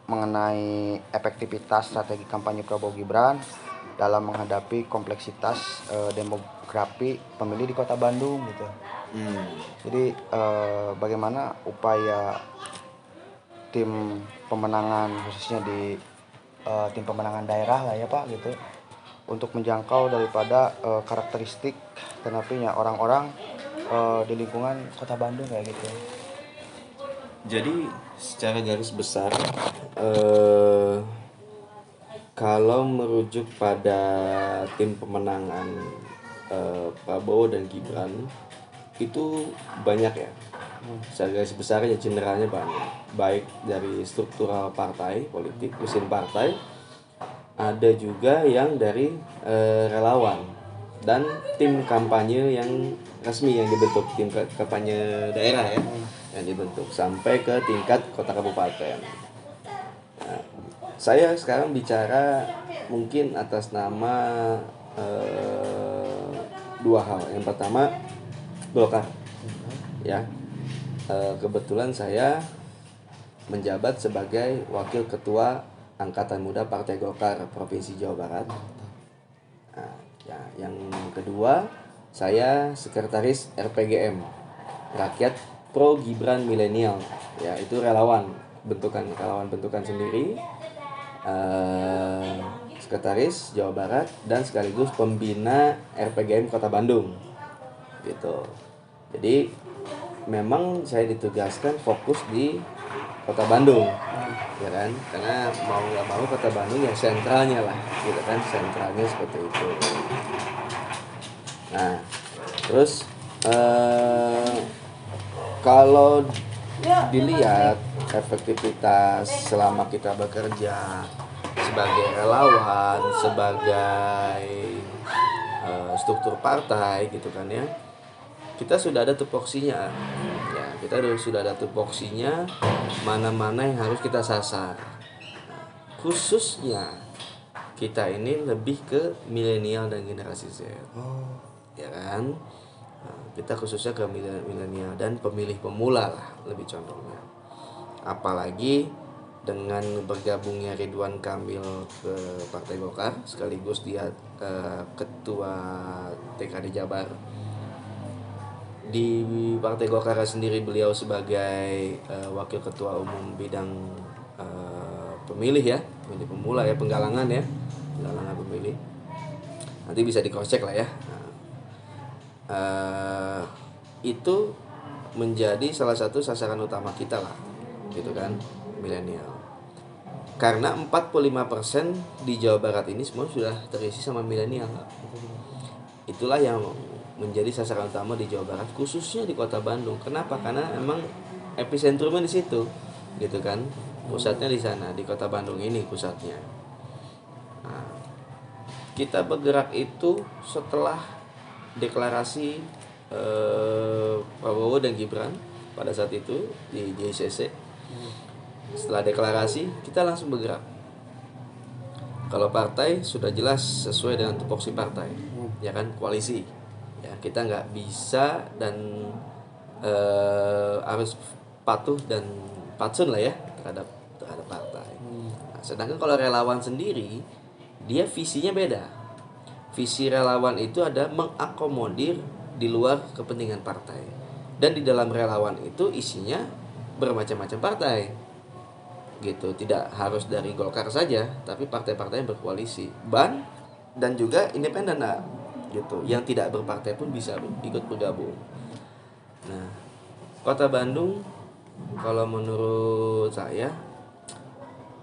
mengenai efektivitas strategi kampanye Prabowo Gibran dalam menghadapi kompleksitas demografi pemilih di Kota Bandung gitu. Jadi bagaimana upaya tim pemenangan khususnya di tim pemenangan daerah lah ya Pak gitu untuk menjangkau daripada karakteristik tenapinya orang-orang di lingkungan Kota Bandung kayak gitu. Jadi secara garis besar kalau merujuk pada tim pemenangan Prabowo dan Gibran itu banyak ya. Secara garis besarnya generalnya banyak, baik dari struktural partai politik, mesin partai, ada juga yang dari relawan dan tim kampanye yang resmi yang dibentuk, tim kampanye daerah ya yang dibentuk sampai ke tingkat kota kabupaten. Nah, saya sekarang bicara mungkin atas nama dua hal. Yang pertama Golkar ya. Kebetulan saya menjabat sebagai wakil ketua Angkatan Muda Partai Golkar Provinsi Jawa Barat. Nah, ya, yang kedua saya sekretaris RPGM Rakyat Pro Gibran Milenial, ya itu relawan bentukan sendiri, sekretaris Jawa Barat dan sekaligus pembina RPGM Kota Bandung, gitu. Jadi memang saya ditugaskan fokus di Kota Bandung, ya kan? Karena mau nggak mau Kota Bandung ya sentralnya lah, gitu kan? Sentralnya seperti itu. Nah, terus kalau dilihat efektivitas selama kita bekerja sebagai relawan, sebagai struktur partai gitu kan ya, kita sudah ada tupoksinya ya, kita sudah ada tupoksinya mana-mana yang harus kita sasar. Khususnya kita ini lebih ke milenial dan generasi Z, ya kan? Kita khususnya ke milenial dan pemilih pemula lah lebih condongnya. Apalagi dengan bergabungnya Ridwan Kamil ke Partai Golkar sekaligus dia ketua TKD Jabar. Di Partai Golkar sendiri beliau sebagai wakil ketua umum bidang pemilih ya, pemilih pemula ya, penggalangan pemilih. Nanti bisa di cross check lah ya. Itu menjadi salah satu sasaran utama kita lah, gitu kan, milenial. Karena 45% di Jawa Barat ini semua sudah terisi sama milenial. Itulah yang menjadi sasaran utama di Jawa Barat, khususnya di Kota Bandung. Kenapa? Karena emang epicentrumnya di situ, gitu kan. Pusatnya di sana, di Kota Bandung ini pusatnya. Nah, kita bergerak itu setelah deklarasi Prabowo dan Gibran pada saat itu di JCC. Setelah deklarasi kita langsung bergerak. Kalau partai sudah jelas sesuai dengan tupoksi partai, ya kan, koalisi. Ya, kita nggak bisa dan harus patuh dan patsun lah ya terhadap partai. Nah, sedangkan kalau relawan sendiri dia visinya beda. Visi relawan itu ada mengakomodir di luar kepentingan partai. Dan di dalam relawan itu isinya bermacam-macam partai. Gitu, tidak harus dari Golkar saja, tapi partai-partai yang berkoalisi. BAN dan juga independen gitu. Yang tidak berpartai pun bisa ikut bergabung. Nah, Kota Bandung kalau menurut saya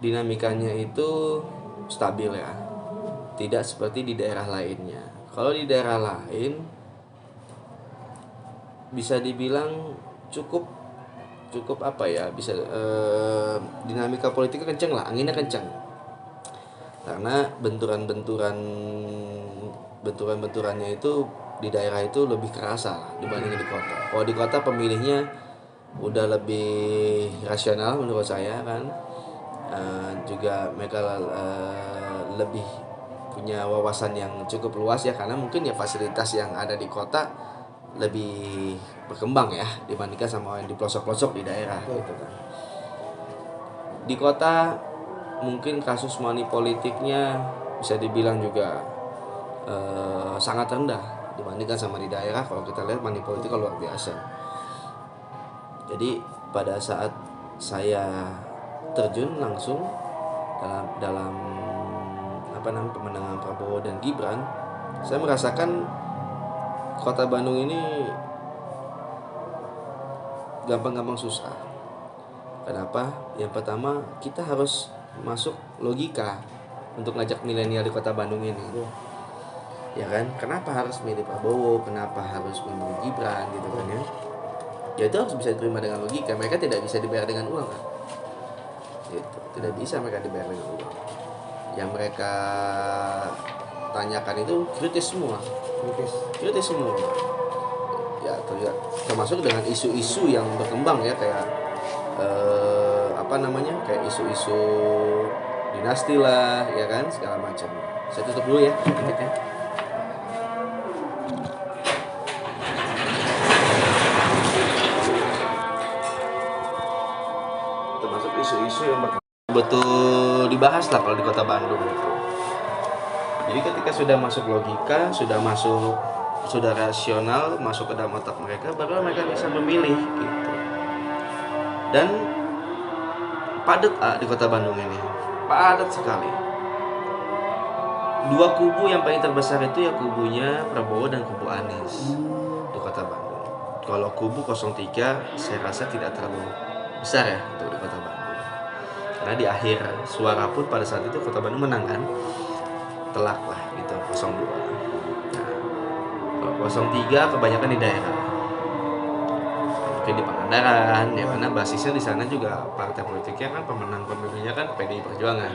dinamikanya itu stabil ya. Tidak seperti di daerah lainnya. Kalau di daerah lain bisa dibilang cukup apa ya, bisa dinamika politiknya kenceng lah, anginnya kenceng. Karena benturannya itu di daerah itu lebih kerasa dibanding di kota. Kalau di kota pemilihnya udah lebih rasional menurut saya kan, juga mereka lebih punya wawasan yang cukup luas ya, karena mungkin ya fasilitas yang ada di kota lebih berkembang ya dibandingkan sama yang di pelosok-pelosok di daerah gitu kan. Di kota mungkin kasus money politiknya bisa dibilang juga sangat rendah dibandingkan sama di daerah. Kalau kita lihat money politik luar biasa. Jadi pada saat saya terjun langsung dalam pemenangan Prabowo dan Gibran, saya merasakan Kota Bandung ini gampang-gampang susah. Kenapa? Yang pertama, kita harus masuk logika untuk ngajak milenial di Kota Bandung ini. Ya kan? Kenapa harus milih Prabowo? Kenapa harus memilih Gibran gitu kan ya? Ya itu harus bisa diterima dengan logika. Mereka tidak bisa dibayar dengan uang kan? Gitu. Tidak bisa mereka dibayar dengan uang. Yang mereka tanyakan itu kritis semua. Kritis semua. Ya termasuk dengan isu-isu yang berkembang ya, kayak kayak isu-isu dinasti lah ya kan, segala macam. Saya tutup dulu ya titiknya. Termasuk isu-isu yang betul dibahas lah kalau di Kota Bandung gitu. Jadi ketika sudah masuk logika, sudah rasional, masuk ke dalam otak mereka, baru mereka bisa memilih gitu. Dan padat di Kota Bandung ini, padat sekali. Dua kubu yang paling terbesar itu ya kubunya Prabowo dan kubu Anies di Kota Bandung. Kalau kubu 03 saya rasa tidak terlalu besar ya untuk di Kota Bandung. Karena di akhir suara pun pada saat itu Kota Bandung menang kan, telak lah gitu 02. Nah, kalau 03 kebanyakan di daerah, mungkin di Pangandaran, ya mana basisnya di sana juga partai politiknya kan pemenang pemilunya kan PDI Perjuangan.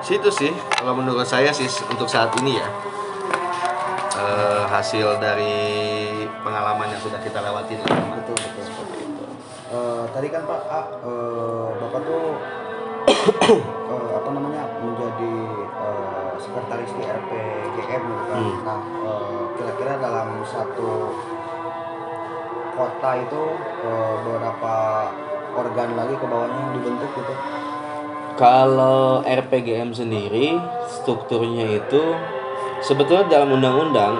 Situ sih kalau menurut saya sih untuk saat ini ya, hasil dari pengalaman yang sudah kita lewatin lah. Betul seperti itu. Tadi kan Pak Bapak tuh menjadi sekretaris di RPGM gitu kan. Nah, kira-kira dalam satu kota itu berapa organ lagi ke bawahnya yang dibentuk gitu? Kalau RPGM sendiri strukturnya itu sebetulnya dalam undang-undang,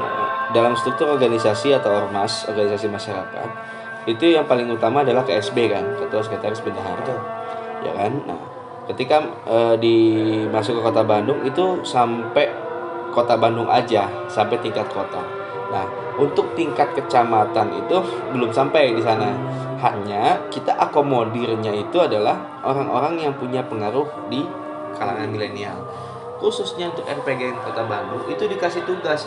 dalam struktur organisasi atau ormas, organisasi masyarakat, itu yang paling utama adalah KSB kan, Ketua Sekretaris Bendahara. Ya kan? Nah, ketika masuk ke Kota Bandung itu sampai Kota Bandung aja, sampai tingkat kota. Nah, untuk tingkat kecamatan itu belum sampai di sana. Hanya kita akomodirnya itu adalah orang-orang yang punya pengaruh di kalangan milenial. Khususnya untuk RPGM Kota Bandung itu dikasih tugas,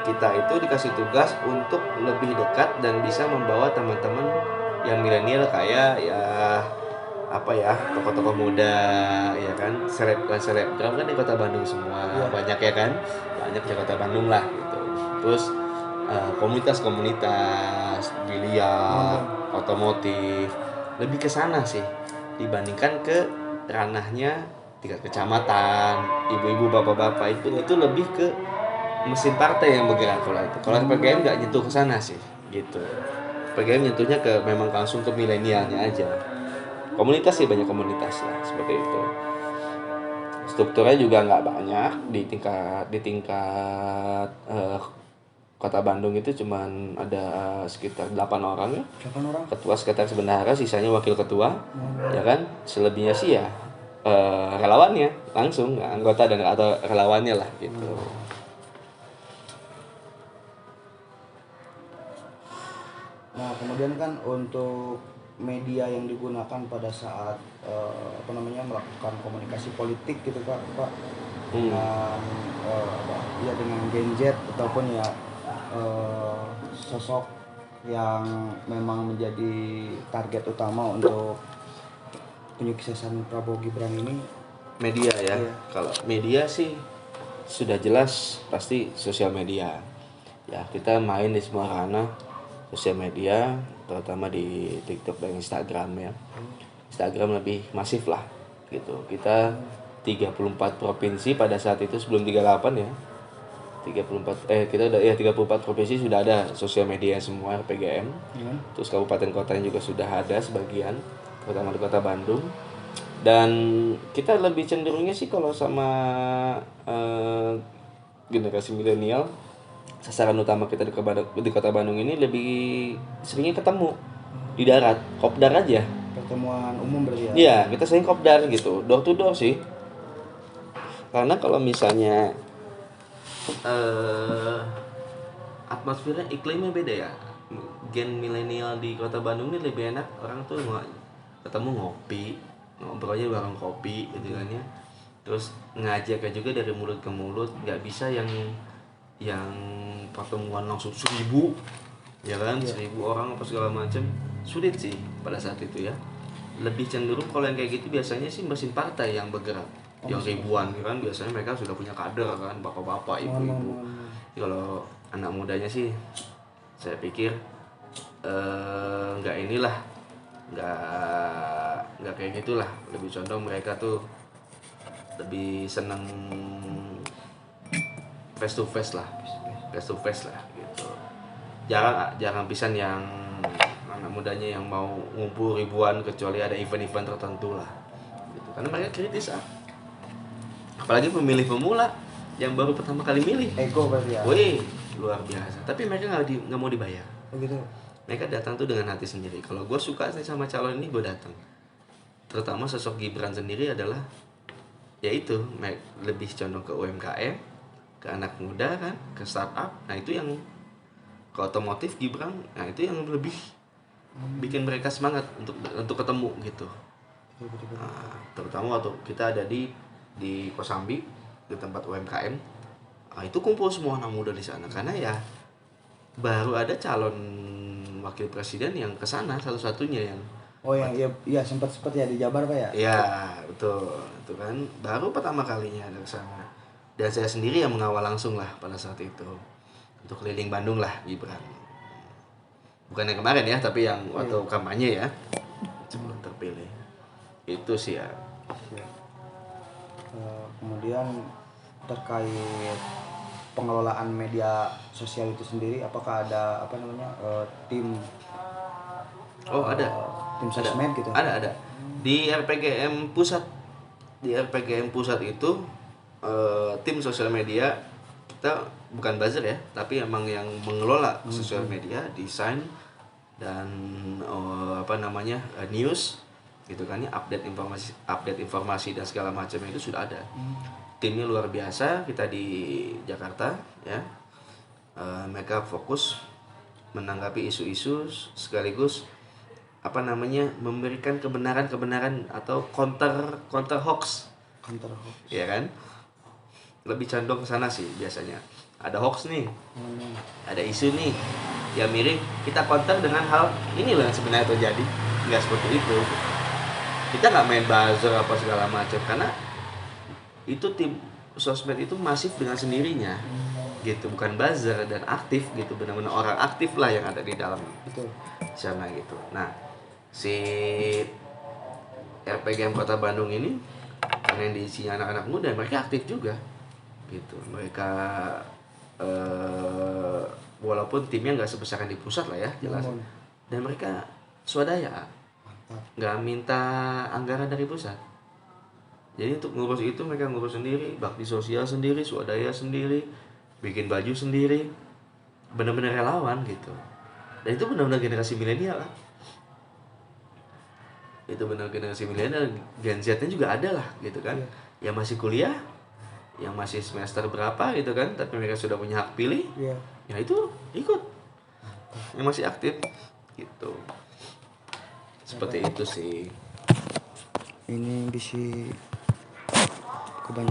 kita itu dikasih tugas untuk lebih dekat dan bisa membawa teman-teman yang milenial kayak tokoh-tokoh muda ya kan, selebgram kan di Kota Bandung semua, banyak ya kan, banyak di Kota Bandung lah gitu. Terus komunitas biliar, otomotif, lebih ke sana sih dibandingkan ke ranahnya tingkat kecamatan, ibu-ibu, bapak-bapak itu lebih ke mesin partai yang bergerak kalau itu. Kalau PGM nggak nyentuh ke sana sih gitu. PGM nyentuhnya memang langsung ke milenialnya aja. Komunitas sih banyak komunitas lah seperti itu. Strukturnya juga nggak banyak di tingkat Kota Bandung itu cuman ada sekitar 8 orang ya. 8 orang. Ketua Sekretaris Bendahara, sisanya wakil ketua. Ya kan? Selebihnya sih ya relawannya langsung, anggota dan atau relawannya lah gitu. Nah, kemudian kan untuk media yang digunakan pada saat melakukan komunikasi politik gitu Pak. Dengan Gen Z ataupun ya sosok yang memang menjadi target utama untuk penyuksesan Prabowo Gibran ini, media ya. Kalau media sih sudah jelas pasti sosial media ya, kita main di semua ranah sosial media, terutama di TikTok dan Instagram ya. Instagram lebih masif lah gitu. Kita 34 provinsi pada saat itu sebelum 38 ya. kita udah 34 provinsi sudah ada sosial media semua RPGM. Terus kabupaten kotanya juga sudah ada sebagian, terutama di Kota Bandung. Dan kita lebih cenderungnya sih kalau sama generasi milenial, sasaran utama kita di Kota Bandung ini lebih seringnya ketemu di darat, kopdar aja. Pertemuan umum berarti ya? Iya, kita sering kopdar gitu, door to door sih. Karena kalau misalnya atmosfernya, iklimnya beda ya. Gen milenial di Kota Bandung ini lebih enak, orang tuh ketemu ngopi, ngobrolnya di warung kopi gitu kan ya. Terus ngajaknya juga dari mulut ke mulut, nggak bisa yang pertemuan langsung 1000 ya kan, 1000 orang apa segala macam, sulit sih pada saat itu ya. Lebih cenderung kalau yang kayak gitu biasanya sih mesin partai yang bergerak, yang ribuan kan, biasanya mereka sudah punya kader kan, bapak-bapak, ibu-ibu. Kalau anak mudanya sih saya pikir nggak kayak gitulah, lebih condong mereka tuh lebih senang face to face lah gitu. Jarang pisan yang anak mudanya yang mau ngumpul ribuan, kecuali ada event-event tertentu lah gitu. Karena mereka kritis apalagi pemilih pemula yang baru pertama kali milih, ego berarti ya? wih luar biasa. Tapi mereka nggak mau dibayar. Begitu. Mereka datang tuh dengan hati sendiri. Kalau gue suka sama calon ini, gue datang. Terutama sosok Gibran sendiri adalah yaitu lebih condong ke UMKM, ke anak muda kan, ke startup. Nah itu yang ke otomotif Gibran, nah itu yang lebih bikin mereka semangat untuk ketemu gitu. Nah, terutama waktu kita ada di Kosambi, di tempat UMKM, nah itu kumpul semua anak muda di sana. Karena ya baru ada calon wakil presiden yang ke sana satu-satunya yang iya sempat ya di Jabar Pak ya? Iya, betul. Itu kan baru pertama kalinya ada ke sana. Dan saya sendiri yang mengawal langsung lah pada saat itu. Untuk keliling Bandung lah Gibran. Bukan yang kemarin ya, tapi yang waktu kampanye ya. Sebelum terpilih. Itu sih ya. Kemudian terkait pengelolaan media sosial itu sendiri, apakah ada tim ada tim sosmed gitu? Ada di RPGM pusat. Di RPGM pusat itu tim sosial media kita bukan buzzer ya, tapi emang yang mengelola sosial media, desain dan news gitu kan ya, update informasi dan segala macamnya itu sudah ada. Timnya luar biasa, kita di Jakarta ya. Mereka fokus menanggapi isu-isu sekaligus memberikan kebenaran atau counter hoax. Ya kan? Lebih condong ke sana sih biasanya. Ada hoax nih. Ada isu nih yang mirip, kita counter dengan hal ini loh yang sebenarnya terjadi. Enggak seperti itu. Kita nggak main buzzer apa segala macam, karena itu tim sosmed itu masif dengan sendirinya. Gitu, bukan buzzer dan aktif gitu, benar-benar orang aktif lah yang ada di dalam sana gitu. Nah, si RPGM Kota Bandung ini karena yang diisinya anak-anak muda, mereka aktif juga gitu. Mereka walaupun timnya nggak sebesar yang di pusat lah ya, jelas. Dan mereka swadaya, nggak minta anggaran dari pusat. Jadi untuk ngurus itu mereka ngurus sendiri, bakti sosial sendiri, swadaya sendiri, bikin baju sendiri, benar-benar relawan gitu. Dan itu benar-benar generasi milenial lah. Itu benar generasi milenial, Gen Z-nya juga ada lah gitu kan. Yang masih kuliah, yang masih semester berapa gitu kan, tapi mereka sudah punya hak pilih. Ya itu ikut. Yang masih aktif gitu. Seperti itu sih. Ini bisa kebanyakan